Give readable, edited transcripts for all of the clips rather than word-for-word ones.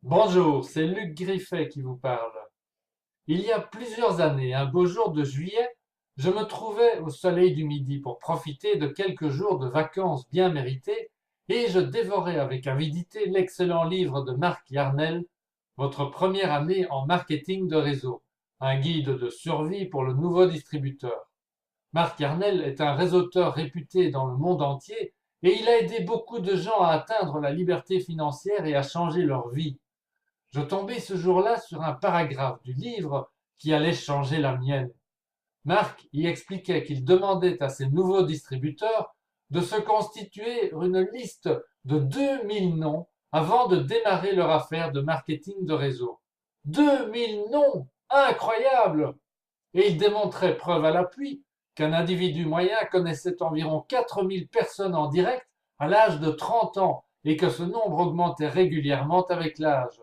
Bonjour, c'est Luc Griffet qui vous parle. Il y a plusieurs années, un beau jour de juillet, je me trouvais au soleil du midi pour profiter de quelques jours de vacances bien méritées et je dévorais avec avidité l'excellent livre de Marc Yarnell, Votre première année en marketing de réseau, un guide de survie pour le nouveau distributeur. Marc Yarnell est un réseauteur réputé dans le monde entier et il a aidé beaucoup de gens à atteindre la liberté financière et à changer leur vie. Je tombais ce jour-là sur un paragraphe du livre qui allait changer la mienne. Marc y expliquait qu'il demandait à ses nouveaux distributeurs de se constituer une liste de 2000 noms avant de démarrer leur affaire de marketing de réseau. 2000 noms! Incroyable! Et il démontrait, preuve à l'appui, qu'un individu moyen connaissait environ 4000 personnes en direct à l'âge de 30 ans et que ce nombre augmentait régulièrement avec l'âge.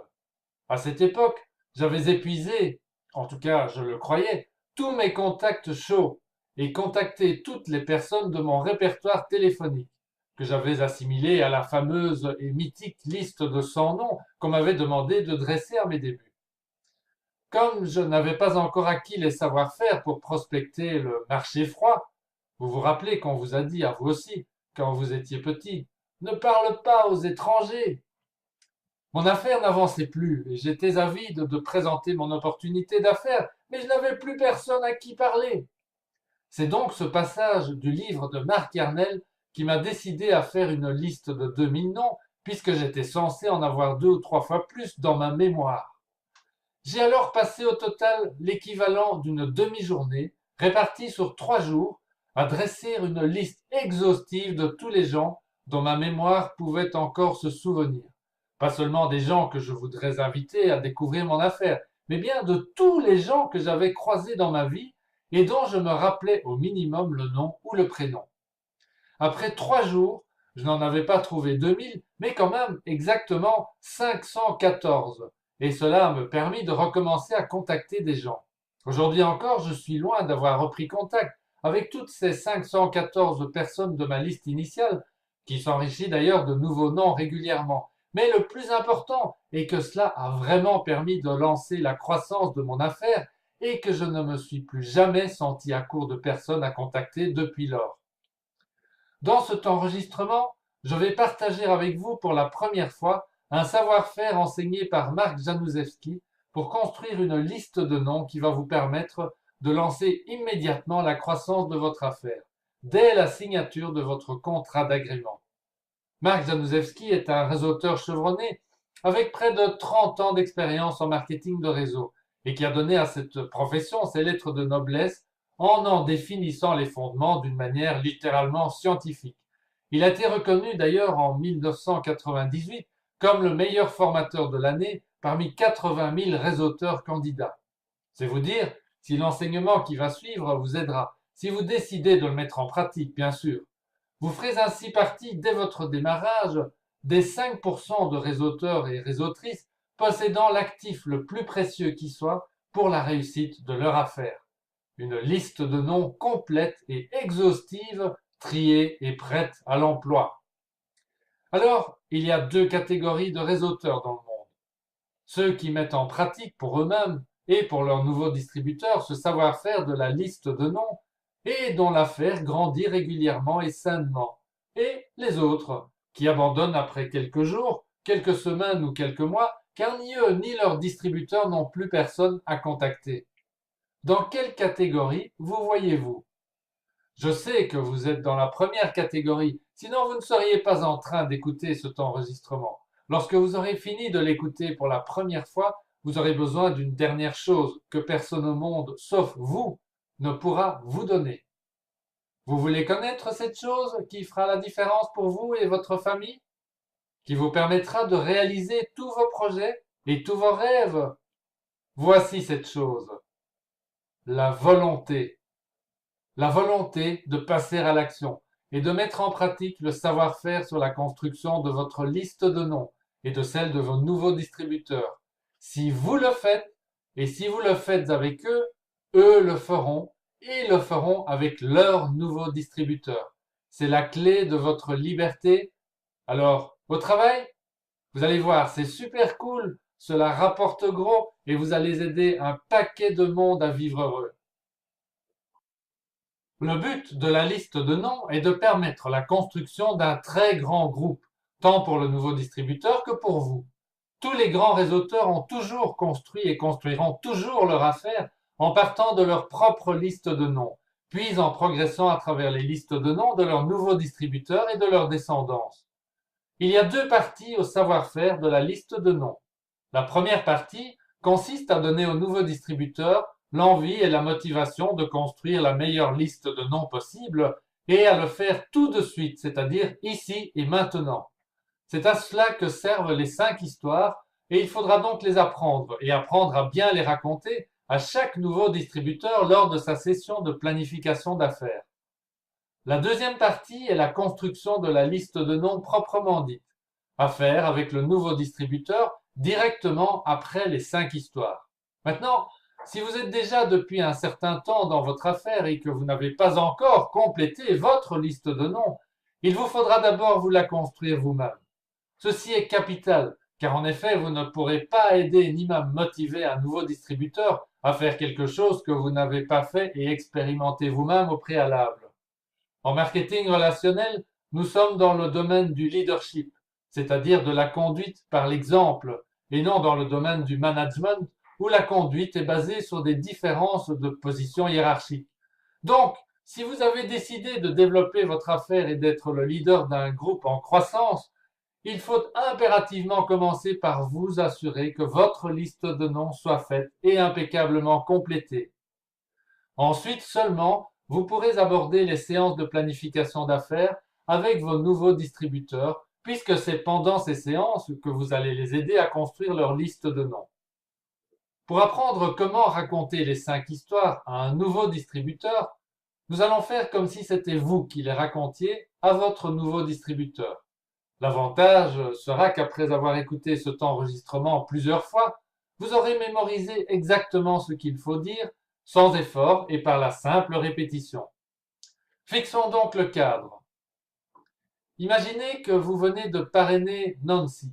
À cette époque, j'avais épuisé, en tout cas je le croyais, tous mes contacts chauds et contacté toutes les personnes de mon répertoire téléphonique, que j'avais assimilé à la fameuse et mythique liste de 100 noms qu'on m'avait demandé de dresser à mes débuts. Comme je n'avais pas encore acquis les savoir-faire pour prospecter le marché froid, vous vous rappelez qu'on vous a dit à vous aussi, quand vous étiez petit, ne parle pas aux étrangers. Mon affaire n'avançait plus et j'étais avide de présenter mon opportunité d'affaires, mais je n'avais plus personne à qui parler. C'est donc ce passage du livre de Marc Yarnell qui m'a décidé à faire une liste de 2000 noms, puisque j'étais censé en avoir 2 ou 3 fois plus dans ma mémoire. J'ai alors passé au total l'équivalent d'une demi-journée, répartie sur 3 jours, à dresser une liste exhaustive de tous les gens dont ma mémoire pouvait encore se souvenir. Pas seulement des gens que je voudrais inviter à découvrir mon affaire, mais bien de tous les gens que j'avais croisés dans ma vie et dont je me rappelais au minimum le nom ou le prénom. Après 3 jours, je n'en avais pas trouvé 2000, mais quand même exactement 514. Et cela me permit de recommencer à contacter des gens. Aujourd'hui encore, je suis loin d'avoir repris contact avec toutes ces 514 personnes de ma liste initiale, qui s'enrichit d'ailleurs de nouveaux noms régulièrement. Mais le plus important est que cela a vraiment permis de lancer la croissance de mon affaire et que je ne me suis plus jamais senti à court de personnes à contacter depuis lors. Dans cet enregistrement, je vais partager avec vous pour la première fois un savoir-faire enseigné par Marc Januszewski pour construire une liste de noms qui va vous permettre de lancer immédiatement la croissance de votre affaire, dès la signature de votre contrat d'agrément. Marc Januszewski est un réseauteur chevronné avec près de 30 ans d'expérience en marketing de réseau et qui a donné à cette profession ses lettres de noblesse en définissant les fondements d'une manière littéralement scientifique. Il a été reconnu d'ailleurs en 1998 comme le meilleur formateur de l'année parmi 80 000 réseauteurs candidats. C'est vous dire si l'enseignement qui va suivre vous aidera, si vous décidez de le mettre en pratique, bien sûr. Vous ferez ainsi partie, dès votre démarrage, des 5% de réseauteurs et réseautrices possédant l'actif le plus précieux qui soit pour la réussite de leur affaire. Une liste de noms complète et exhaustive, triée et prête à l'emploi. Alors, il y a 2 catégories de réseauteurs dans le monde. Ceux qui mettent en pratique pour eux-mêmes et pour leurs nouveaux distributeurs ce savoir-faire de la liste de noms et dont l'affaire grandit régulièrement et sainement. Et les autres, qui abandonnent après quelques jours, quelques semaines ou quelques mois, car ni eux ni leurs distributeurs n'ont plus personne à contacter. Dans quelle catégorie vous voyez-vous? Je sais que vous êtes dans la première catégorie, sinon vous ne seriez pas en train d'écouter cet enregistrement. Lorsque vous aurez fini de l'écouter pour la première fois, vous aurez besoin d'une dernière chose que personne au monde, sauf vous, ne pourra vous donner. Vous voulez connaître cette chose qui fera la différence pour vous et votre famille, qui vous permettra de réaliser tous vos projets et tous vos rêves? Voici cette chose, la volonté. La volonté de passer à l'action et de mettre en pratique le savoir-faire sur la construction de votre liste de noms et de celle de vos nouveaux distributeurs. Si vous le faites, et si vous le faites avec eux, eux le feront et le feront avec leurs nouveaux distributeurs. C'est la clé de votre liberté. Alors, au travail, vous allez voir, c'est super cool cela rapporte gros et vous allez aider un paquet de monde à vivre heureux. Le but de la liste de noms est de permettre la construction d'un très grand groupe, tant pour le nouveau distributeur que pour vous. Tous les grands réseauteurs ont toujours construit et construiront toujours leur affaire en partant de leur propre liste de noms, puis en progressant à travers les listes de noms de leurs nouveaux distributeurs et de leur descendance. Il y a deux parties au savoir-faire de la liste de noms. La première partie consiste à donner au nouveau distributeur l'envie et la motivation de construire la meilleure liste de noms possible et à le faire tout de suite, c'est-à-dire ici et maintenant. C'est à cela que servent les 5 histoires et il faudra donc les apprendre et apprendre à bien les raconter à chaque nouveau distributeur lors de sa session de planification d'affaires. La deuxième partie est la construction de la liste de noms proprement dite, à faire avec le nouveau distributeur directement après les 5 histoires. Maintenant, si vous êtes déjà depuis un certain temps dans votre affaire et que vous n'avez pas encore complété votre liste de noms, il vous faudra d'abord vous la construire vous-même. Ceci est capital, car en effet, vous ne pourrez pas aider ni même motiver un nouveau distributeur à faire quelque chose que vous n'avez pas fait et expérimenté vous-même au préalable. En marketing relationnel, nous sommes dans le domaine du leadership, c'est-à-dire de la conduite par l'exemple, et non dans le domaine du management où la conduite est basée sur des différences de position hiérarchique. Donc, si vous avez décidé de développer votre affaire et d'être le leader d'un groupe en croissance, il faut impérativement commencer par vous assurer que votre liste de noms soit faite et impeccablement complétée. Ensuite seulement, vous pourrez aborder les séances de planification d'affaires avec vos nouveaux distributeurs, puisque c'est pendant ces séances que vous allez les aider à construire leur liste de noms. Pour apprendre comment raconter les 5 histoires à un nouveau distributeur, nous allons faire comme si c'était vous qui les racontiez à votre nouveau distributeur. L'avantage sera qu'après avoir écouté cet enregistrement plusieurs fois, vous aurez mémorisé exactement ce qu'il faut dire, sans effort et par la simple répétition. Fixons donc le cadre. Imaginez que vous venez de parrainer Nancy.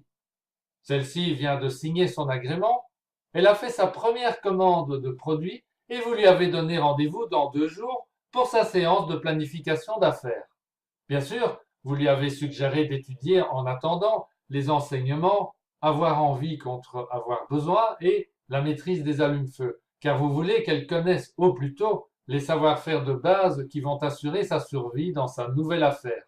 Celle-ci vient de signer son agrément, elle a fait sa première commande de produits et vous lui avez donné rendez-vous dans 2 jours pour sa séance de planification d'affaires. Bien sûr, vous lui avez suggéré d'étudier en attendant les enseignements avoir envie contre avoir besoin et la maîtrise des allumes-feu, car vous voulez qu'elle connaisse au plus tôt les savoir-faire de base qui vont assurer sa survie dans sa nouvelle affaire.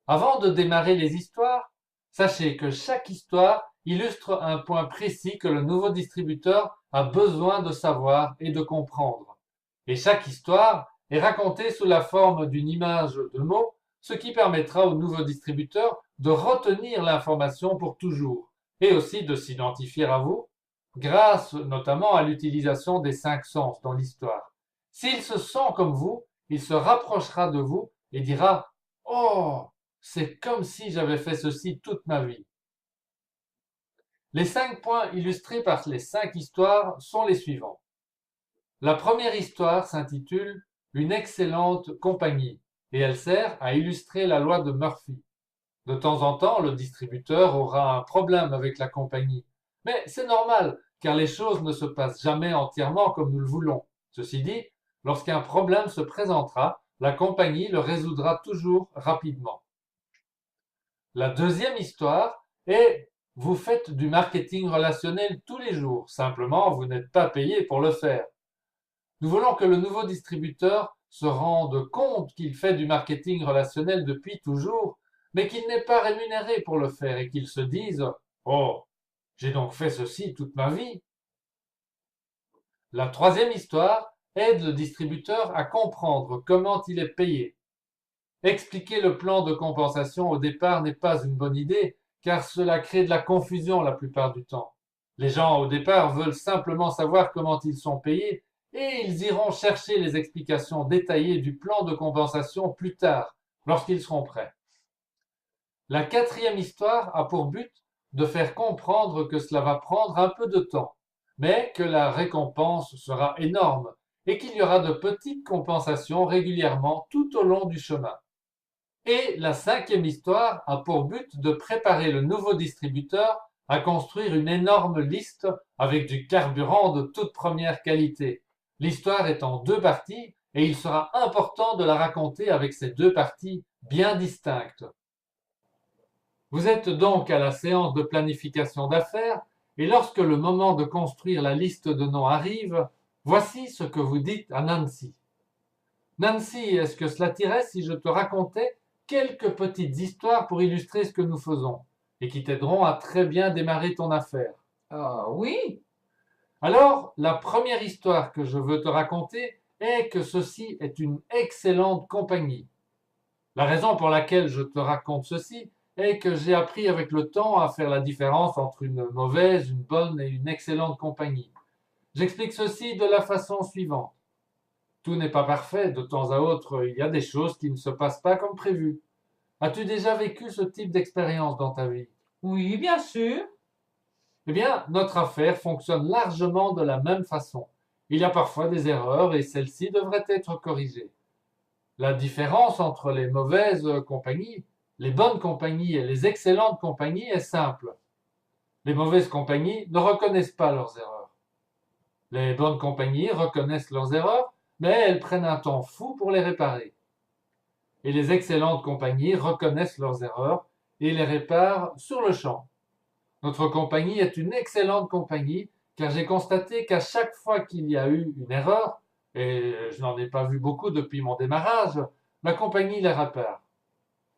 Avant de démarrer les histoires, sachez que chaque histoire illustre un point précis que le nouveau distributeur a besoin de savoir et de comprendre. Et chaque histoire est racontée sous la forme d'une image de mots, ce qui permettra au nouveau distributeur de retenir l'information pour toujours et aussi de s'identifier à vous, grâce notamment à l'utilisation des 5 sens dans l'histoire. S'il se sent comme vous, il se rapprochera de vous et dira « Oh, c'est comme si j'avais fait ceci toute ma vie ». Les 5 points illustrés par les 5 histoires sont les suivants. La première histoire s'intitule « Une excellente compagnie » et elle sert à illustrer la loi de Murphy. De temps en temps, le distributeur aura un problème avec la compagnie. Mais c'est normal, car les choses ne se passent jamais entièrement comme nous le voulons. Ceci dit, lorsqu'un problème se présentera, la compagnie le résoudra toujours rapidement. La deuxième histoire est « Vous faites du marketing relationnel tous les jours, simplement vous n'êtes pas payé pour le faire ». Nous voulons que le nouveau distributeur se rende compte qu'il fait du marketing relationnel depuis toujours, mais qu'il n'est pas rémunéré pour le faire et qu'il se dise « Oh, j'ai donc fait ceci toute ma vie ». La troisième histoire aide le distributeur à comprendre comment il est payé. Expliquer le plan de compensation au départ n'est pas une bonne idée, car cela crée de la confusion la plupart du temps. Les gens au départ veulent simplement savoir comment ils sont payés et ils iront chercher les explications détaillées du plan de compensation plus tard, lorsqu'ils seront prêts. La quatrième histoire a pour but de faire comprendre que cela va prendre un peu de temps, mais que la récompense sera énorme et qu'il y aura de petites compensations régulièrement tout au long du chemin. Et la cinquième histoire a pour but de préparer le nouveau distributeur à construire une énorme liste avec du carburant de toute première qualité. L'histoire est en deux parties et il sera important de la raconter avec ces deux parties bien distinctes. Vous êtes donc à la séance de planification d'affaires et lorsque le moment de construire la liste de noms arrive, voici ce que vous dites à Nancy. Nancy, est-ce que cela t'irait si je te racontais quelques petites histoires pour illustrer ce que nous faisons et qui t'aideront à très bien démarrer ton affaire? Ah oui, Alors, la première histoire que je veux te raconter est que ceci est une excellente compagnie. La raison pour laquelle je te raconte ceci est que j'ai appris avec le temps à faire la différence entre une mauvaise, une bonne et une excellente compagnie. J'explique ceci de la façon suivante. Tout n'est pas parfait, de temps à autre, il y a des choses qui ne se passent pas comme prévu. As-tu déjà vécu ce type d'expérience dans ta vie? oui, bien sûr. Eh bien, notre affaire fonctionne largement de la même façon. Il y a parfois des erreurs et celles-ci devraient être corrigées. La différence entre les mauvaises compagnies, les bonnes compagnies et les excellentes compagnies est simple. Les mauvaises compagnies ne reconnaissent pas leurs erreurs. Les bonnes compagnies reconnaissent leurs erreurs, mais elles prennent un temps fou pour les réparer. Et les excellentes compagnies reconnaissent leurs erreurs et les réparent sur le champ. Notre compagnie est une excellente compagnie car j'ai constaté qu'à chaque fois qu'il y a eu une erreur, et je n'en ai pas vu beaucoup depuis mon démarrage, la compagnie les répare.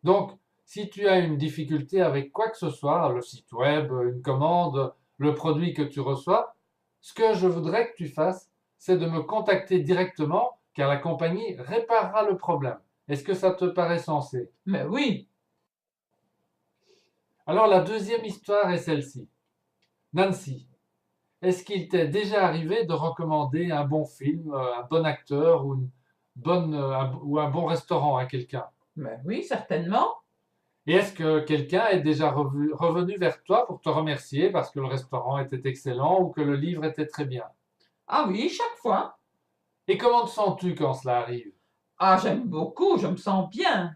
Donc, si tu as une difficulté avec quoi que ce soit, le site web, une commande, le produit que tu reçois, ce que je voudrais que tu fasses, c'est de me contacter directement car la compagnie réparera le problème. Est-ce que ça te paraît sensé? Mais oui. Alors la deuxième histoire est celle-ci. Nancy, est-ce qu'il t'est déjà arrivé de recommander un bon film, un bon acteur ou, ou un bon restaurant à quelqu'un? Mais oui, certainement. Et est-ce que quelqu'un est déjà revenu vers toi pour te remercier parce que le restaurant était excellent ou que le livre était très bien? Ah oui, chaque fois. Et comment te sens-tu quand cela arrive? Ah, j'aime beaucoup, je me sens bien.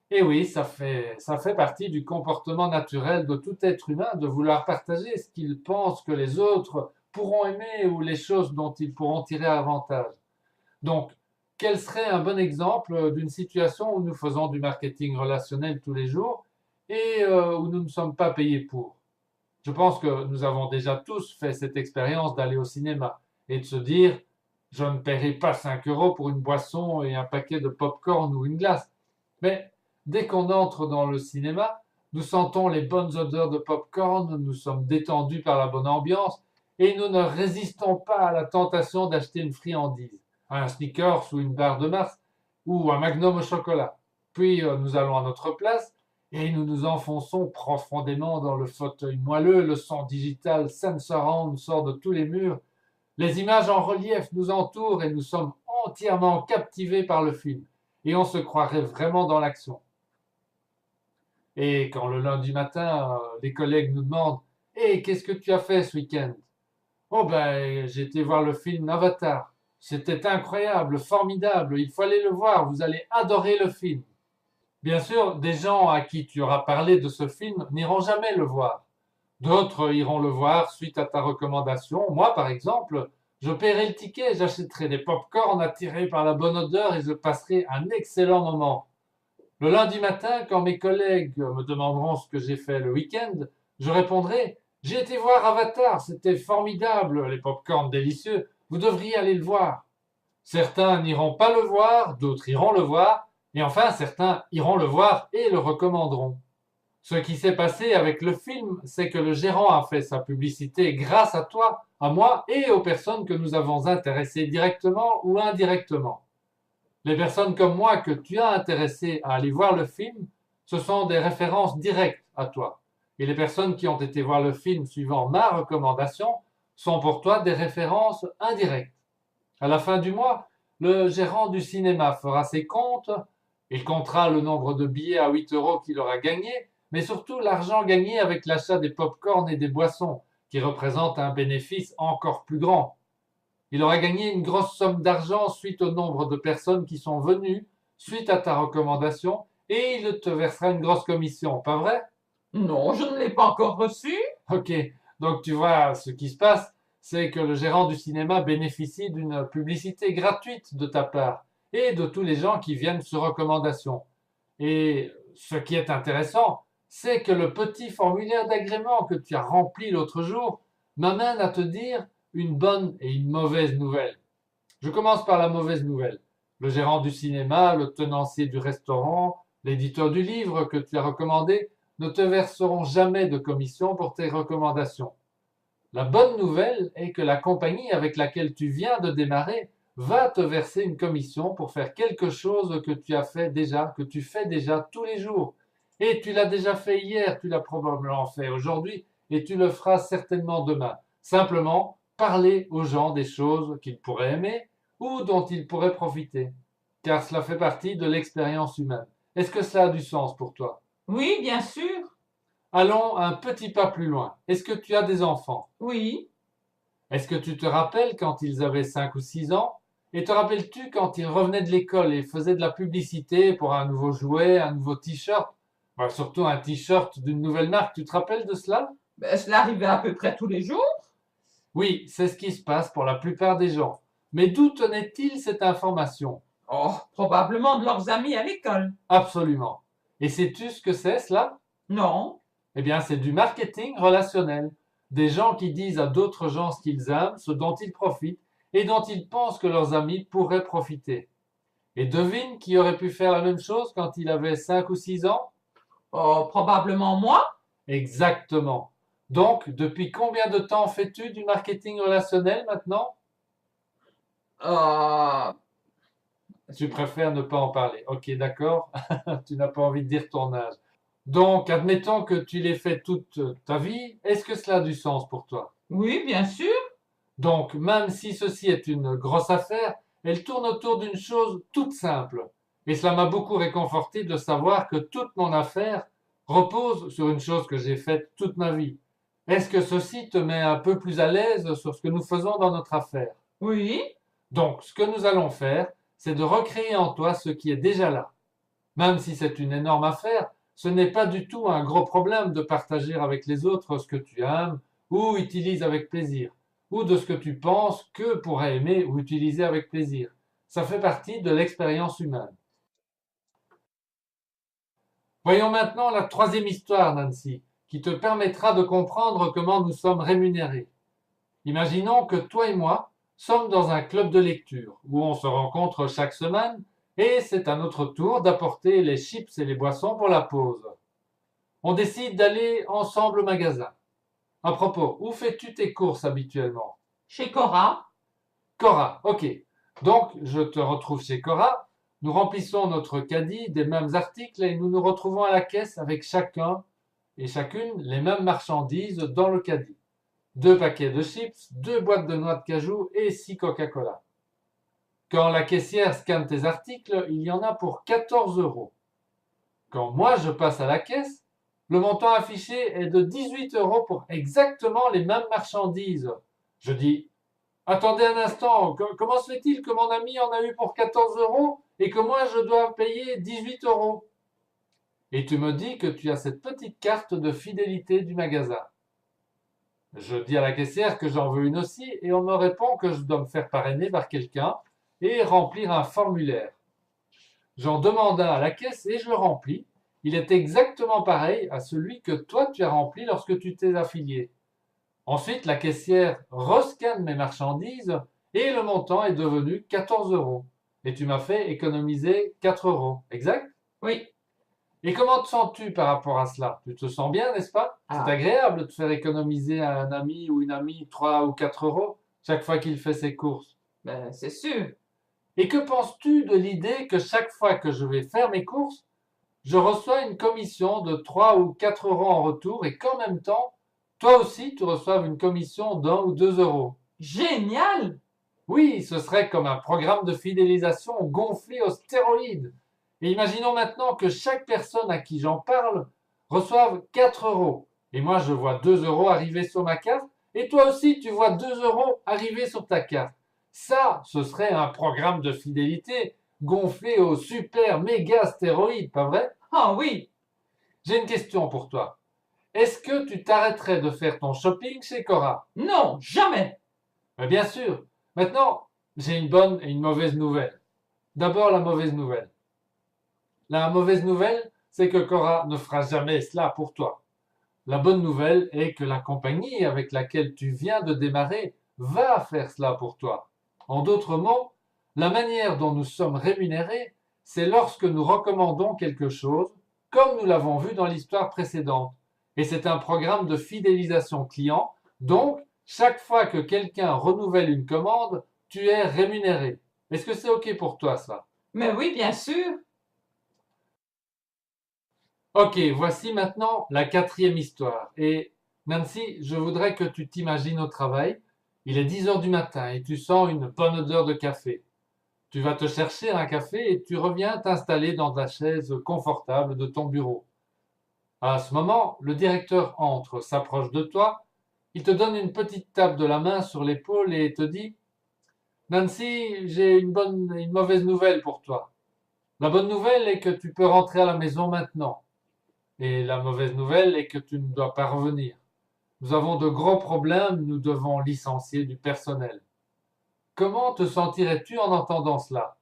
Eh oui, ça fait partie du comportement naturel de tout être humain de vouloir partager ce qu'il pense que les autres pourront aimer ou les choses dont ils pourront tirer avantage. Donc, quel serait un bon exemple d'une situation où nous faisons du marketing relationnel tous les jours et où nous ne sommes pas payés pour? Je pense que nous avons déjà tous fait cette expérience d'aller au cinéma et de se dire, je ne paierai pas 5 euros pour une boisson et un paquet de pop-corn ou une glace. Mais dès qu'on entre dans le cinéma, nous sentons les bonnes odeurs de pop-corn, nous sommes détendus par la bonne ambiance et nous ne résistons pas à la tentation d'acheter une friandise, un Snickers ou une barre de Mars ou un Magnum au chocolat. Puis nous allons à notre place et nous nous enfonçons profondément dans le fauteuil moelleux, le son digital Sensorround sort de tous les murs, les images en relief nous entourent et nous sommes entièrement captivés par le film. Et on se croirait vraiment dans l'action. Et quand le lundi matin, les collègues nous demandent «Hé, qu'est-ce que tu as fait ce week-end?» «Oh ben, j'ai été voir le film Avatar. C'était incroyable, formidable, il faut aller le voir, vous allez adorer le film.» Bien sûr, des gens à qui tu auras parlé de ce film n'iront jamais le voir. D'autres iront le voir suite à ta recommandation. Moi, par exemple, je paierai le ticket, j'achèterai des pop-corn attirés par la bonne odeur et je passerai un excellent moment. Le lundi matin, quand mes collègues me demanderont ce que j'ai fait le week-end, je répondrai «J'ai été voir Avatar, c'était formidable, les pop-corn délicieux, vous devriez aller le voir.» Certains n'iront pas le voir, d'autres iront le voir, et enfin certains iront le voir et le recommanderont. Ce qui s'est passé avec le film, c'est que le gérant a fait sa publicité grâce à toi, à moi et aux personnes que nous avons intéressées directement ou indirectement. Les personnes comme moi que tu as intéressées à aller voir le film, ce sont des références directes à toi. Et les personnes qui ont été voir le film suivant ma recommandation sont pour toi des références indirectes. À la fin du mois, le gérant du cinéma fera ses comptes, il comptera le nombre de billets à 8 euros qu'il aura gagné, mais surtout l'argent gagné avec l'achat des pop-corn et des boissons, qui représentent un bénéfice encore plus grand. Il aura gagné une grosse somme d'argent suite au nombre de personnes qui sont venues, suite à ta recommandation, et il te versera une grosse commission, pas vrai? Non, je ne l'ai pas encore reçu. Ok, donc tu vois, ce qui se passe, c'est que le gérant du cinéma bénéficie d'une publicité gratuite de ta part et de tous les gens qui viennent sur recommandation. Et ce qui est intéressant, c'est que le petit formulaire d'agrément que tu as rempli l'autre jour m'amène à te dire une bonne et une mauvaise nouvelle. Je commence par la mauvaise nouvelle. Le gérant du cinéma, le tenancier du restaurant, l'éditeur du livre que tu as recommandé ne te verseront jamais de commission pour tes recommandations. La bonne nouvelle est que la compagnie avec laquelle tu viens de démarrer va te verser une commission pour faire quelque chose que tu as fait déjà, que tu fais déjà tous les jours. Et tu l'as déjà fait hier, tu l'as probablement fait aujourd'hui et tu le feras certainement demain. Simplement, parler aux gens des choses qu'ils pourraient aimer ou dont ils pourraient profiter. Car cela fait partie de l'expérience humaine. Est-ce que cela a du sens pour toi? Oui, bien sûr. Allons un petit pas plus loin. Est-ce que tu as des enfants? Oui. Est-ce que tu te rappelles quand ils avaient 5 ou 6 ans? Et te rappelles-tu quand ils revenaient de l'école et faisaient de la publicité pour un nouveau jouet, un nouveau t-shirt? Surtout un t-shirt d'une nouvelle marque, tu te rappelles de cela? Ben, cela arrivait à peu près tous les jours. Oui, c'est ce qui se passe pour la plupart des gens. Mais d'où tenait-il cette information? Oh, probablement de leurs amis à l'école. Absolument. Et sais-tu ce que c'est cela? Non. Eh bien, c'est du marketing relationnel. Des gens qui disent à d'autres gens ce qu'ils aiment, ce dont ils profitent et dont ils pensent que leurs amis pourraient profiter. Et devine qui aurait pu faire la même chose quand il avait 5 ou 6 ans? Oh, probablement moi. Exactement. Donc, depuis combien de temps fais-tu du marketing relationnel maintenant? Euh, Tu préfères ne pas en parler. Ok, d'accord. Tu n'as pas envie de dire ton âge. Donc, admettons que tu l'aies fait toute ta vie. Est-ce que cela a du sens pour toi? oui, bien sûr. Donc, même si ceci est une grosse affaire, elle tourne autour d'une chose toute simple. Et cela m'a beaucoup réconforté de savoir que toute mon affaire repose sur une chose que j'ai faite toute ma vie. Est-ce que ceci te met un peu plus à l'aise sur ce que nous faisons dans notre affaire? Oui. Donc, ce que nous allons faire, c'est de recréer en toi ce qui est déjà là. Même si c'est une énorme affaire, ce n'est pas du tout un gros problème de partager avec les autres ce que tu aimes ou utilises avec plaisir, ou de ce que tu penses que pourraient aimer ou utiliser avec plaisir. Ça fait partie de l'expérience humaine. Voyons maintenant la troisième histoire, Nancy, qui te permettra de comprendre comment nous sommes rémunérés. Imaginons que toi et moi sommes dans un club de lecture où on se rencontre chaque semaine et c'est à notre tour d'apporter les chips et les boissons pour la pause. On décide d'aller ensemble au magasin. À propos, où fais-tu tes courses habituellement? Chez Cora. Cora, ok. Donc, je te retrouve chez Cora. Nous remplissons notre caddie des mêmes articles et nous nous retrouvons à la caisse avec chacun et chacune les mêmes marchandises dans le caddie. 2 paquets de chips, 2 boîtes de noix de cajou et 6 Coca-Cola. Quand la caissière scanne tes articles, il y en a pour 14 euros. Quand moi je passe à la caisse, le montant affiché est de 18 euros pour exactement les mêmes marchandises. Je dis, attendez un instant, comment se fait-il que mon ami en a eu pour 14 euros et que moi je dois payer 18 euros? Et tu me dis que tu as cette petite carte de fidélité du magasin. Je dis à la caissière que j'en veux une aussi et on me répond que je dois me faire parrainer par quelqu'un et remplir un formulaire. J'en demande un à la caisse et je le remplis. Il est exactement pareil à celui que toi tu as rempli lorsque tu t'es affilié. Ensuite, la caissière rescanne mes marchandises et le montant est devenu 14 euros. Et tu m'as fait économiser 4 euros. Exact? Oui. Et comment te sens-tu par rapport à cela? Tu te sens bien, n'est-ce pas? C'est Ah, agréable de te faire économiser à un ami ou une amie 3 ou 4 euros chaque fois qu'il fait ses courses. ben, c'est sûr. Et que penses-tu de l'idée que chaque fois que je vais faire mes courses, je reçois une commission de 3 ou 4 euros en retour et qu'en même temps, toi aussi, tu reçoives une commission d'1 ou 2 euros? Génial. Oui, ce serait comme un programme de fidélisation gonflé aux stéroïdes. Et imaginons maintenant que chaque personne à qui j'en parle reçoive 4 euros. Et moi, je vois 2 euros arriver sur ma carte. Et toi aussi, tu vois 2 euros arriver sur ta carte. Ça, ce serait un programme de fidélité gonflé aux super méga stéroïdes, pas vrai? Ah oui. J'ai une question pour toi. est-ce que tu t'arrêterais de faire ton shopping chez Cora? Non, jamais. Mais bien sûr. Maintenant, j'ai une bonne et une mauvaise nouvelle. D'abord, la mauvaise nouvelle. La mauvaise nouvelle, c'est que Cora ne fera jamais cela pour toi. La bonne nouvelle est que la compagnie avec laquelle tu viens de démarrer va faire cela pour toi. En d'autres mots, la manière dont nous sommes rémunérés, c'est lorsque nous recommandons quelque chose, comme nous l'avons vu dans l'histoire précédente. Et c'est un programme de fidélisation client, donc chaque fois que quelqu'un renouvelle une commande, tu es rémunéré. Est-ce que c'est OK pour toi ça? Mais oui, bien sûr. Ok, voici maintenant la quatrième histoire. Et Nancy, je voudrais que tu t'imagines au travail. Il est 10 heures du matin et tu sens une bonne odeur de café. Tu vas te chercher un café et tu reviens t'installer dans la chaise confortable de ton bureau. À ce moment, le directeur entre, s'approche de toi, il te donne une petite tape de la main sur l'épaule et te dit: Nancy, j'ai une bonne et une mauvaise nouvelle pour toi. La bonne nouvelle est que tu peux rentrer à la maison maintenant. Et la mauvaise nouvelle est que tu ne dois pas revenir. Nous avons de gros problèmes, nous devons licencier du personnel. Comment te sentirais-tu en entendant cela?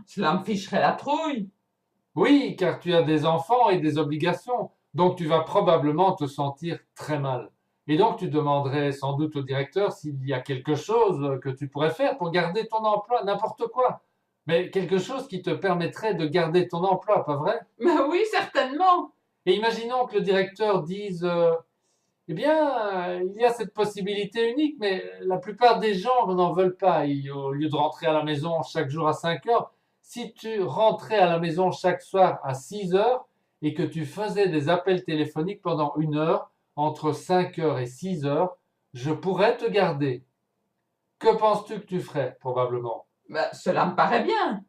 Cela me ficherait la trouille. Oui, car tu as des enfants et des obligations, donc tu vas probablement te sentir très mal. Et donc tu demanderais sans doute au directeur s'il y a quelque chose que tu pourrais faire pour garder ton emploi, n'importe quoi. Mais quelque chose qui te permettrait de garder ton emploi, pas vrai? Mais oui, certainement. Et imaginons que le directeur dise eh bien, il y a cette possibilité unique, mais la plupart des gens n'en veulent pas. Au lieu de rentrer à la maison chaque jour à 5 heures, si tu rentrais à la maison chaque soir à 6 heures et que tu faisais des appels téléphoniques pendant 1 heure, entre 5 heures et 6 heures, je pourrais te garder. Que penses-tu que tu ferais, probablement? Ben, cela me paraît bien.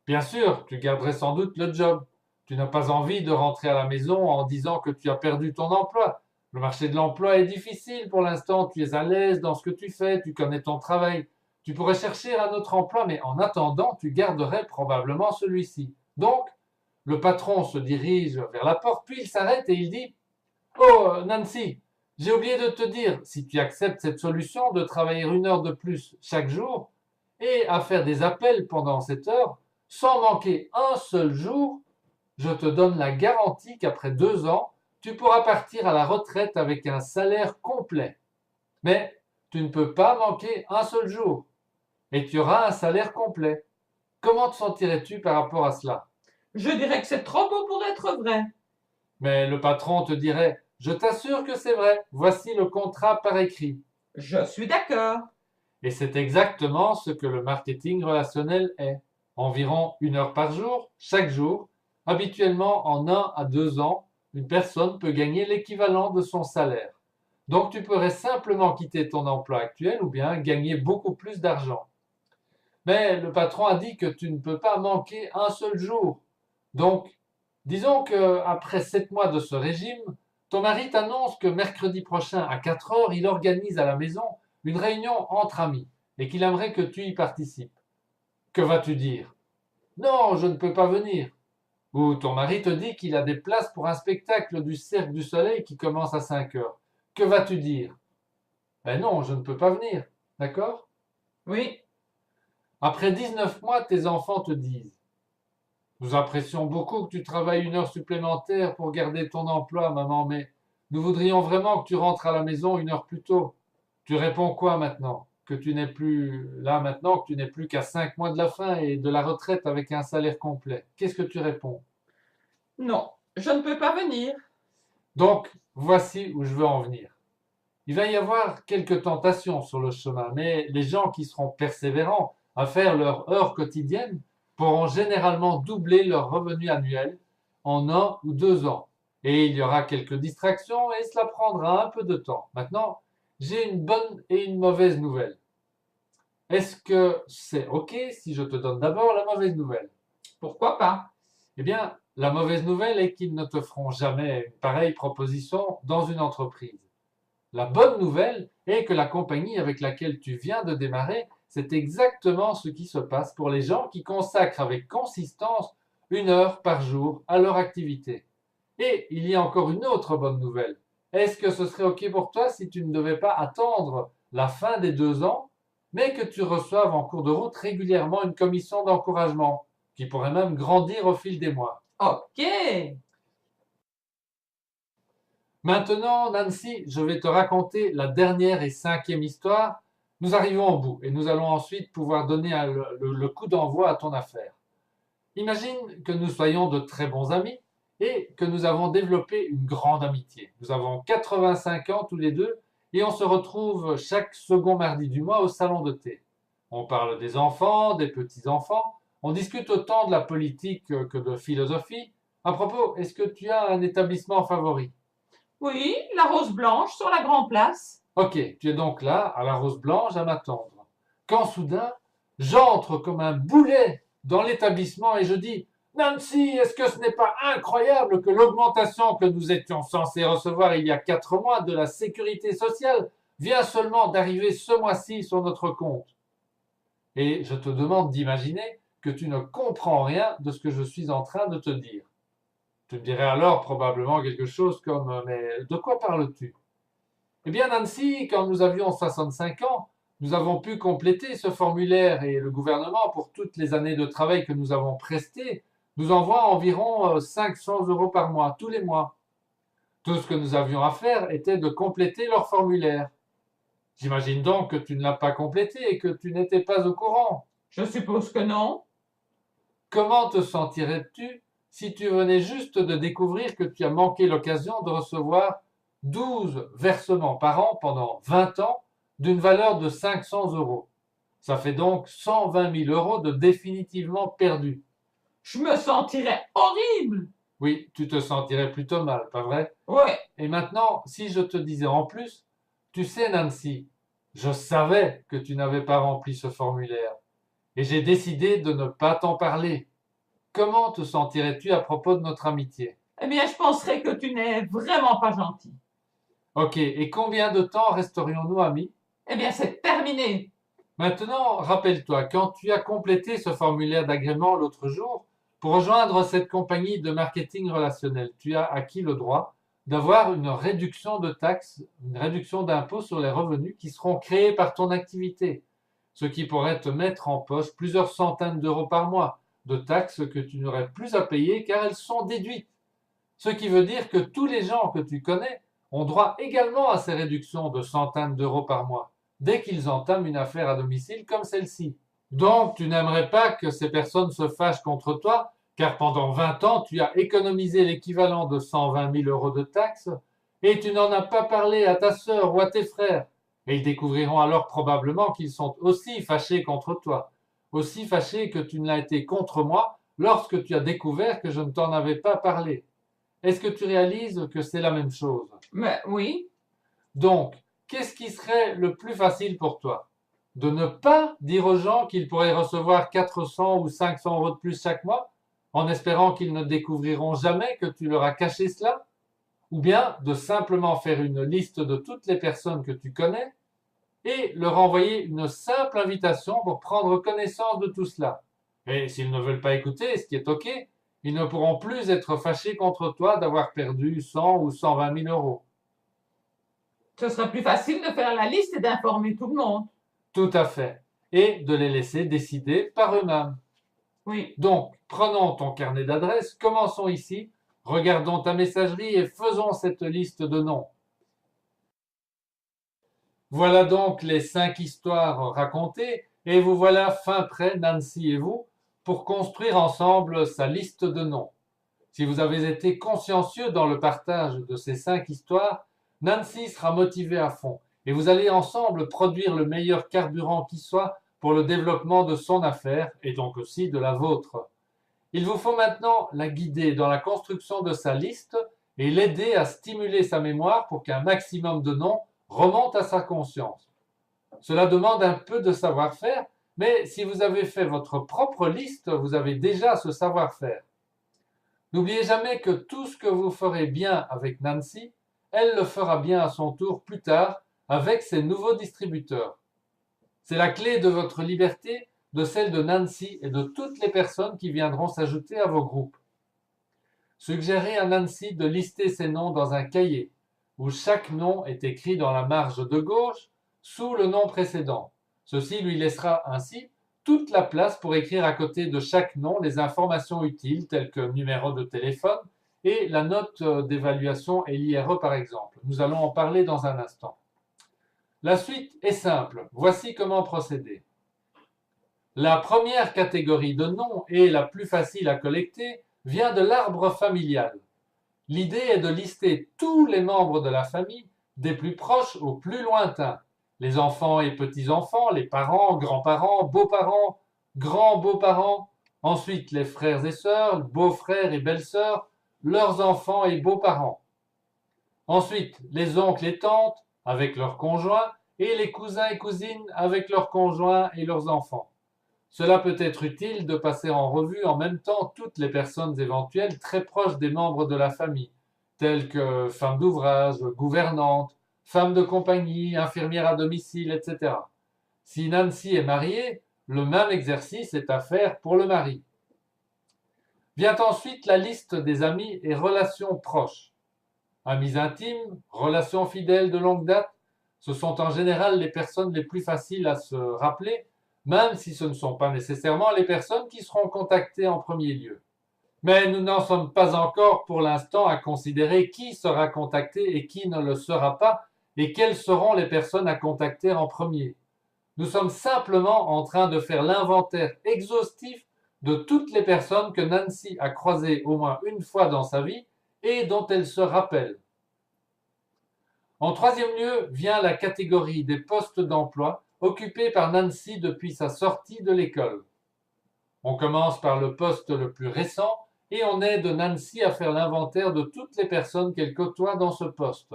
Bien sûr, tu garderais sans doute le job. Tu n'as pas envie de rentrer à la maison en disant que tu as perdu ton emploi. Le marché de l'emploi est difficile pour l'instant, tu es à l'aise dans ce que tu fais, tu connais ton travail. Tu pourrais chercher un autre emploi, mais en attendant, tu garderais probablement celui-ci. Donc, le patron se dirige vers la porte, puis il s'arrête et il dit: Oh, Nancy, j'ai oublié de te dire, si tu acceptes cette solution de travailler 1 heure de plus chaque jour et à faire des appels pendant cette heure, sans manquer un seul jour, je te donne la garantie qu'après 2 ans, tu pourras partir à la retraite avec un salaire complet. Mais tu ne peux pas manquer un seul jour et tu auras un salaire complet. Comment te sentirais-tu par rapport à cela? Je dirais que c'est trop beau pour être vrai. Mais le patron te dirait: Je t'assure que c'est vrai, voici le contrat par écrit. Je suis d'accord. Et c'est exactement ce que le marketing relationnel est. Environ 1 heure par jour, chaque jour. Habituellement, en 1 à 2 ans, une personne peut gagner l'équivalent de son salaire. Donc tu pourrais simplement quitter ton emploi actuel ou bien gagner beaucoup plus d'argent. Mais le patron a dit que tu ne peux pas manquer un seul jour. Donc, disons qu'après 7 mois de ce régime, ton mari t'annonce que mercredi prochain à 4 heures, il organise à la maison une réunion entre amis et qu'il aimerait que tu y participes. Que vas-tu dire? Non, je ne peux pas venir. Ou ton mari te dit qu'il a des places pour un spectacle du Cirque du Soleil qui commence à 5 heures. Que vas-tu dire? Ben non, je ne peux pas venir. D'accord? Oui, Après 19 mois, tes enfants te disent: Nous apprécions beaucoup que tu travailles 1 heure supplémentaire pour garder ton emploi, maman, mais nous voudrions vraiment que tu rentres à la maison 1 heure plus tôt. Tu réponds quoi maintenant? Que tu n'es plus là maintenant, que tu n'es plus qu'à 5 mois de la fin et de la retraite avec un salaire complet. Qu'est-ce que tu réponds? non, je ne peux pas venir. Donc, voici où je veux en venir. Il va y avoir quelques tentations sur le chemin, mais les gens qui seront persévérants à faire leur heure quotidienne pourront généralement doubler leur revenu annuel en 1 ou 2 ans. Et il y aura quelques distractions et cela prendra un peu de temps. Maintenant, j'ai une bonne et une mauvaise nouvelle. Est-ce que c'est OK si je te donne d'abord la mauvaise nouvelle? Pourquoi pas? Eh bien, la mauvaise nouvelle est qu'ils ne te feront jamais une pareille proposition dans une entreprise. La bonne nouvelle est que la compagnie avec laquelle tu viens de démarrer, c'est exactement ce qui se passe pour les gens qui consacrent avec consistance 1 heure par jour à leur activité. Et il y a encore une autre bonne nouvelle. Est-ce que ce serait OK pour toi si tu ne devais pas attendre la fin des 2 ans, mais que tu reçoives en cours de route régulièrement une commission d'encouragement, qui pourrait même grandir au fil des mois? Ok. Maintenant, Nancy, je vais te raconter la dernière et cinquième histoire. Nous arrivons au bout et nous allons ensuite pouvoir donner le coup d'envoi à ton affaire. Imagine que nous soyons de très bons amis et que nous avons développé une grande amitié. Nous avons 85 ans tous les deux et on se retrouve chaque second mardi du mois au salon de thé. On parle des enfants, des petits-enfants, on discute autant de la politique que de philosophie. À propos, est-ce que tu as un établissement favori? Oui, la rose blanche sur la grande place. Ok, tu es donc là, à la Rose Blanche, à m'attendre. Quand soudain, j'entre comme un boulet dans l'établissement et je dis: Nancy, est-ce que ce n'est pas incroyable que l'augmentation que nous étions censés recevoir il y a 4 mois de la sécurité sociale vient seulement d'arriver ce mois-ci sur notre compte? Et je te demande d'imaginer que tu ne comprends rien de ce que je suis en train de te dire. Tu me dirais alors probablement quelque chose comme: Mais de quoi parles-tu? Eh bien, Nancy, quand nous avions 65 ans, nous avons pu compléter ce formulaire et le gouvernement, pour toutes les années de travail que nous avons prestées, nous envoie environ 500 euros par mois, tous les mois. Tout ce que nous avions à faire était de compléter leur formulaire. J'imagine donc que tu ne l'as pas complété et que tu n'étais pas au courant. Je suppose que non. Comment te sentirais-tu si tu venais juste de découvrir que tu as manqué l'occasion de recevoir 12 versements par an pendant 20 ans d'une valeur de 500 euros? Ça fait donc 120 000 euros de définitivement perdus. Je me sentirais horrible. Oui, tu te sentirais plutôt mal, pas vrai? Ouais. Et maintenant, si je te disais en plus, tu sais Nancy, je savais que tu n'avais pas rempli ce formulaire et j'ai décidé de ne pas t'en parler. Comment te sentirais-tu à propos de notre amitié? Eh bien, je penserais que tu n'es vraiment pas gentil. Ok, et combien de temps resterions-nous amis? Eh bien, c'est terminé. Maintenant, rappelle-toi, quand tu as complété ce formulaire d'agrément l'autre jour, pour rejoindre cette compagnie de marketing relationnel, tu as acquis le droit d'avoir une réduction de taxes, une réduction d'impôts sur les revenus qui seront créés par ton activité, ce qui pourrait te mettre en poche plusieurs centaines d'euros par mois de taxes que tu n'aurais plus à payer car elles sont déduites. Ce qui veut dire que tous les gens que tu connais ont droit également à ces réductions de centaines d'euros par mois, dès qu'ils entament une affaire à domicile comme celle-ci. Donc, tu n'aimerais pas que ces personnes se fâchent contre toi, car pendant 20 ans, tu as économisé l'équivalent de 120 000 euros de taxes, et tu n'en as pas parlé à ta sœur ou à tes frères. Et ils découvriront alors probablement qu'ils sont aussi fâchés contre toi, aussi fâchés que tu ne l'as été contre moi lorsque tu as découvert que je ne t'en avais pas parlé. Est-ce que tu réalises que c'est la même chose? Mais oui. Donc, qu'est-ce qui serait le plus facile pour toi? De ne pas dire aux gens qu'ils pourraient recevoir 400 ou 500 euros de plus chaque mois, en espérant qu'ils ne découvriront jamais que tu leur as caché cela? Ou bien de simplement faire une liste de toutes les personnes que tu connais et leur envoyer une simple invitation pour prendre connaissance de tout cela? Et s'ils ne veulent pas écouter, ce qui est OK, ils ne pourront plus être fâchés contre toi d'avoir perdu 100 ou 120 000 euros. Ce serait plus facile de faire la liste et d'informer tout le monde. Tout à fait. Et de les laisser décider par eux-mêmes. Oui. Donc, prenons ton carnet d'adresses, commençons ici, regardons ta messagerie et faisons cette liste de noms. Voilà donc les 5 histoires racontées et vous voilà fin prêt, Nancy et vous, pour construire ensemble sa liste de noms. Si vous avez été consciencieux dans le partage de ces 5 histoires, Nancy sera motivée à fond et vous allez ensemble produire le meilleur carburant qui soit pour le développement de son affaire et donc aussi de la vôtre. Il vous faut maintenant la guider dans la construction de sa liste et l'aider à stimuler sa mémoire pour qu'un maximum de noms remonte à sa conscience. Cela demande un peu de savoir-faire, mais si vous avez fait votre propre liste, vous avez déjà ce savoir-faire. N'oubliez jamais que tout ce que vous ferez bien avec Nancy, elle le fera bien à son tour plus tard avec ses nouveaux distributeurs. C'est la clé de votre liberté, de celle de Nancy et de toutes les personnes qui viendront s'ajouter à vos groupes. Suggérez à Nancy de lister ces noms dans un cahier, où chaque nom est écrit dans la marge de gauche sous le nom précédent. Ceci lui laissera ainsi toute la place pour écrire à côté de chaque nom les informations utiles telles que numéro de téléphone et la note d'évaluation et l'IRE par exemple. Nous allons en parler dans un instant. La suite est simple. Voici comment procéder. La première catégorie de noms et la plus facile à collecter vient de l'arbre familial. L'idée est de lister tous les membres de la famille, des plus proches aux plus lointains. Les enfants et petits-enfants, les parents, grands-parents, beaux-parents, grands-beaux-parents, ensuite les frères et sœurs, beaux-frères et belles-sœurs, leurs enfants et beaux-parents. Ensuite, les oncles et tantes avec leurs conjoints et les cousins et cousines avec leurs conjoints et leurs enfants. Cela peut être utile de passer en revue en même temps toutes les personnes éventuelles très proches des membres de la famille, telles que femmes d'ouvrage, gouvernantes, femmes de compagnie, infirmières à domicile, etc. Si Nancy est mariée, le même exercice est à faire pour le mari. Vient ensuite la liste des amis et relations proches. Amis intimes, relations fidèles de longue date, ce sont en général les personnes les plus faciles à se rappeler, même si ce ne sont pas nécessairement les personnes qui seront contactées en premier lieu. Mais nous n'en sommes pas encore pour l'instant à considérer qui sera contacté et qui ne le sera pas, et quelles seront les personnes à contacter en premier. Nous sommes simplement en train de faire l'inventaire exhaustif de toutes les personnes que Nancy a croisées au moins une fois dans sa vie et dont elle se rappelle. En troisième lieu vient la catégorie des postes d'emploi occupés par Nancy depuis sa sortie de l'école. On commence par le poste le plus récent et on aide Nancy à faire l'inventaire de toutes les personnes qu'elle côtoie dans ce poste.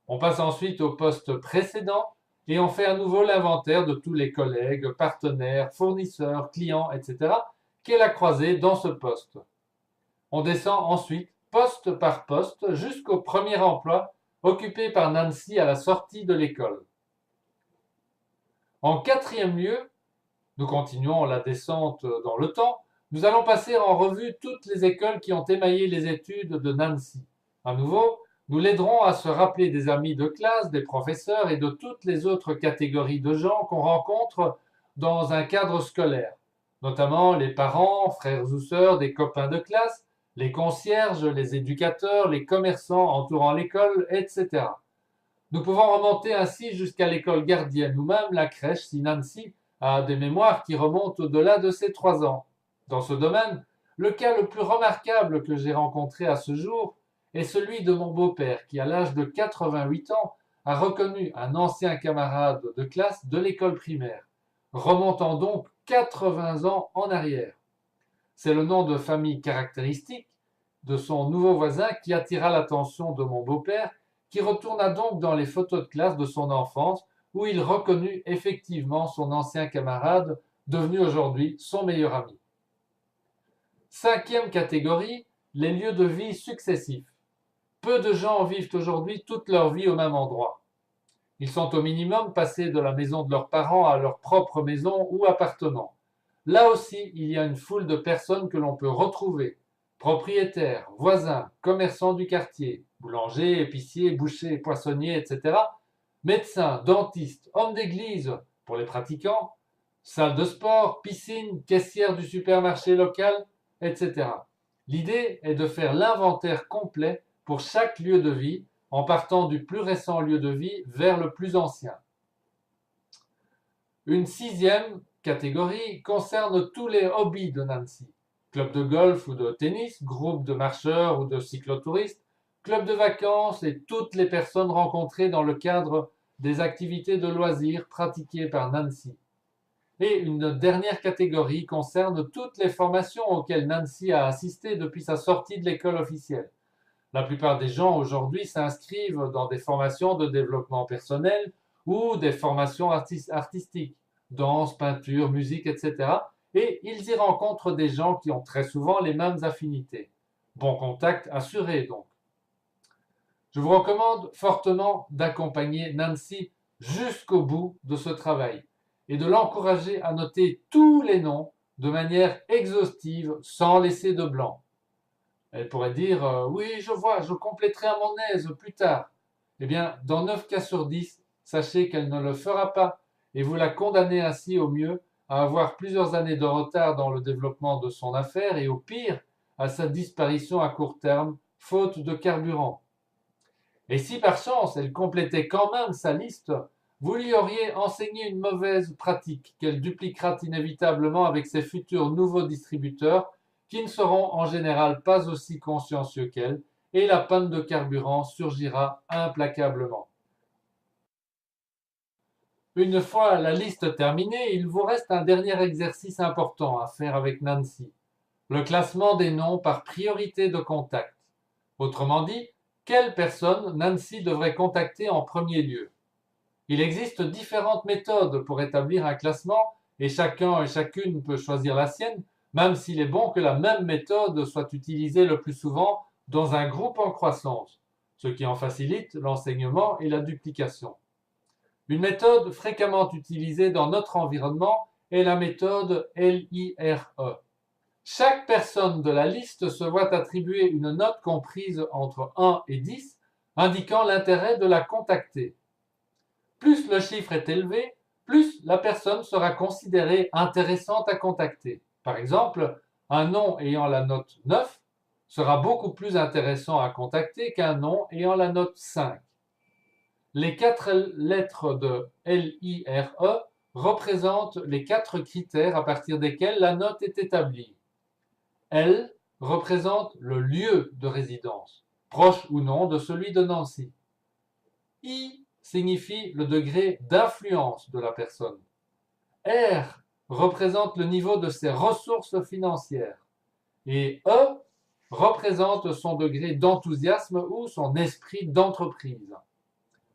On passe ensuite au poste précédent et on fait à nouveau l'inventaire de tous les collègues, partenaires, fournisseurs, clients, etc. qu'elle a croisés dans ce poste. On descend ensuite poste par poste jusqu'au premier emploi occupé par Nancy à la sortie de l'école. En quatrième lieu, nous continuons la descente dans le temps, nous allons passer en revue toutes les écoles qui ont émaillé les études de Nancy. À nouveau, nous l'aiderons à se rappeler des amis de classe, des professeurs et de toutes les autres catégories de gens qu'on rencontre dans un cadre scolaire, notamment les parents, frères ou sœurs des copains de classe, les concierges, les éducateurs, les commerçants entourant l'école, etc. Nous pouvons remonter ainsi jusqu'à l'école gardienne ou même la crèche si Nancy a des mémoires qui remontent au-delà de ses 3 ans. Dans ce domaine, le cas le plus remarquable que j'ai rencontré à ce jour est celui de mon beau-père qui, à l'âge de 88 ans, a reconnu un ancien camarade de classe de l'école primaire, remontant donc 80 ans en arrière. C'est le nom de famille caractéristique de son nouveau voisin qui attira l'attention de mon beau-père, qui retourna donc dans les photos de classe de son enfance, où il reconnut effectivement son ancien camarade, devenu aujourd'hui son meilleur ami. Cinquième catégorie, les lieux de vie successifs. Peu de gens vivent aujourd'hui toute leur vie au même endroit. Ils sont au minimum passés de la maison de leurs parents à leur propre maison ou appartement. Là aussi, il y a une foule de personnes que l'on peut retrouver. Propriétaires, voisins, commerçants du quartier, boulangers, épiciers, bouchers, poissonniers, etc. Médecins, dentistes, hommes d'église pour les pratiquants, salles de sport, piscine, caissières du supermarché local, etc. L'idée est de faire l'inventaire complet pour chaque lieu de vie en partant du plus récent lieu de vie vers le plus ancien. Une sixième catégorie concerne tous les hobbies de Nancy. Club de golf ou de tennis, groupe de marcheurs ou de cyclotouristes, club de vacances et toutes les personnes rencontrées dans le cadre des activités de loisirs pratiquées par Nancy. Et une dernière catégorie concerne toutes les formations auxquelles Nancy a assisté depuis sa sortie de l'école officielle. La plupart des gens aujourd'hui s'inscrivent dans des formations de développement personnel ou des formations artistiques, danse, peinture, musique, etc. Et ils y rencontrent des gens qui ont très souvent les mêmes affinités. Bon contact assuré donc. Je vous recommande fortement d'accompagner Nancy jusqu'au bout de ce travail et de l'encourager à noter tous les noms de manière exhaustive sans laisser de blanc. Elle pourrait dire oui, je vois, je compléterai à mon aise plus tard. Eh bien, dans 9 cas sur 10, sachez qu'elle ne le fera pas et vous la condamnez ainsi au mieux à avoir plusieurs années de retard dans le développement de son affaire et au pire à sa disparition à court terme, faute de carburant. Et si par chance elle complétait quand même sa liste, vous lui auriez enseigné une mauvaise pratique qu'elle dupliquera inévitablement avec ses futurs nouveaux distributeurs qui ne seront en général pas aussi consciencieux qu'elle et la panne de carburant surgira implacablement. Une fois la liste terminée, il vous reste un dernier exercice important à faire avec Nancy, le classement des noms par priorité de contact. Autrement dit, quelle personne Nancy devrait contacter en premier lieu? Il existe différentes méthodes pour établir un classement et chacun et chacune peut choisir la sienne, même s'il est bon que la même méthode soit utilisée le plus souvent dans un groupe en croissance, ce qui en facilite l'enseignement et la duplication. Une méthode fréquemment utilisée dans notre environnement est la méthode LIRE. Chaque personne de la liste se voit attribuer une note comprise entre 1 et 10, indiquant l'intérêt de la contacter. Plus le chiffre est élevé, plus la personne sera considérée intéressante à contacter. Par exemple, un nom ayant la note 9 sera beaucoup plus intéressant à contacter qu'un nom ayant la note 5. Les 4 lettres de LIRE représentent les 4 critères à partir desquels la note est établie. L représente le lieu de résidence, proche ou non de celui de Nancy. I signifie le degré d'influence de la personne. R représente le niveau de ses ressources financières. Et E représente son degré d'enthousiasme ou son esprit d'entreprise.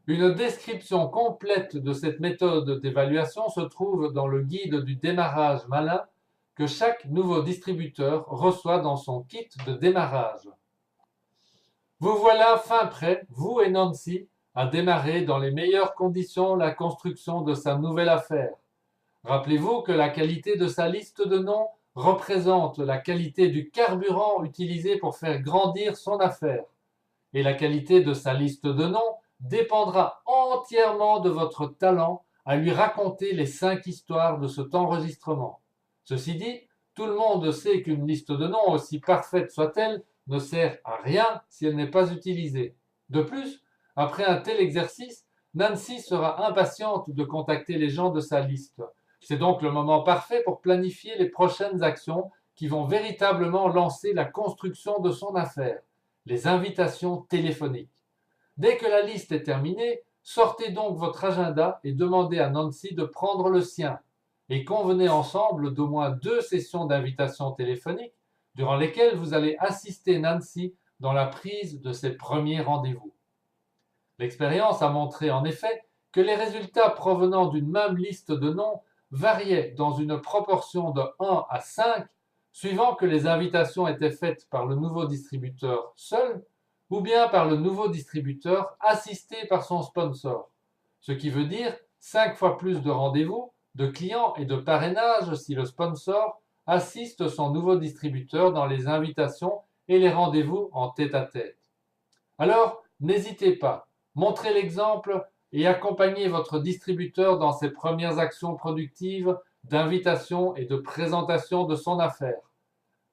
Une description complète de cette méthode d'évaluation se trouve dans le guide du démarrage malin que chaque nouveau distributeur reçoit dans son kit de démarrage. Vous voilà fin prêt, vous et Nancy, à démarrer dans les meilleures conditions la construction de sa nouvelle affaire. Rappelez-vous que la qualité de sa liste de noms représente la qualité du carburant utilisé pour faire grandir son affaire. Et la qualité de sa liste de noms dépendra entièrement de votre talent à lui raconter les 5 histoires de cet enregistrement. Ceci dit, tout le monde sait qu'une liste de noms, aussi parfaite soit-elle, ne sert à rien si elle n'est pas utilisée. De plus, après un tel exercice, Nancy sera impatiente de contacter les gens de sa liste. C'est donc le moment parfait pour planifier les prochaines actions qui vont véritablement lancer la construction de son affaire, les invitations téléphoniques. Dès que la liste est terminée, sortez donc votre agenda et demandez à Nancy de prendre le sien. Et convenez ensemble d'au moins 2 sessions d'invitation téléphonique durant lesquelles vous allez assister Nancy dans la prise de ses premiers rendez-vous. L'expérience a montré en effet que les résultats provenant d'une même liste de noms variaient dans une proportion de 1 à 5 suivant que les invitations étaient faites par le nouveau distributeur seul ou bien par le nouveau distributeur assisté par son sponsor, ce qui veut dire 5 fois plus de rendez-vous, de clients et de parrainage si le sponsor assiste son nouveau distributeur dans les invitations et les rendez-vous en tête-à-tête. Alors, n'hésitez pas, montrez l'exemple et accompagnez votre distributeur dans ses premières actions productives d'invitation et de présentation de son affaire.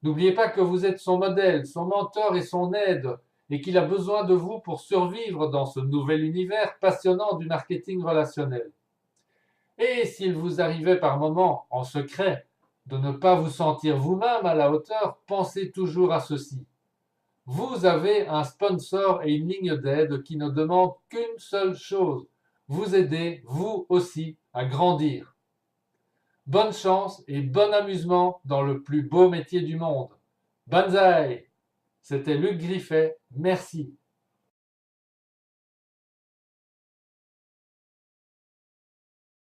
N'oubliez pas que vous êtes son modèle, son mentor et son aide, et qu'il a besoin de vous pour survivre dans ce nouvel univers passionnant du marketing relationnel. Et s'il vous arrivait par moments, en secret, de ne pas vous sentir vous-même à la hauteur, pensez toujours à ceci. Vous avez un sponsor et une ligne d'aide qui ne demandent qu'une seule chose, vous aider, vous aussi, à grandir. Bonne chance et bon amusement dans le plus beau métier du monde. Banzai! C'était Luc Griffet, merci.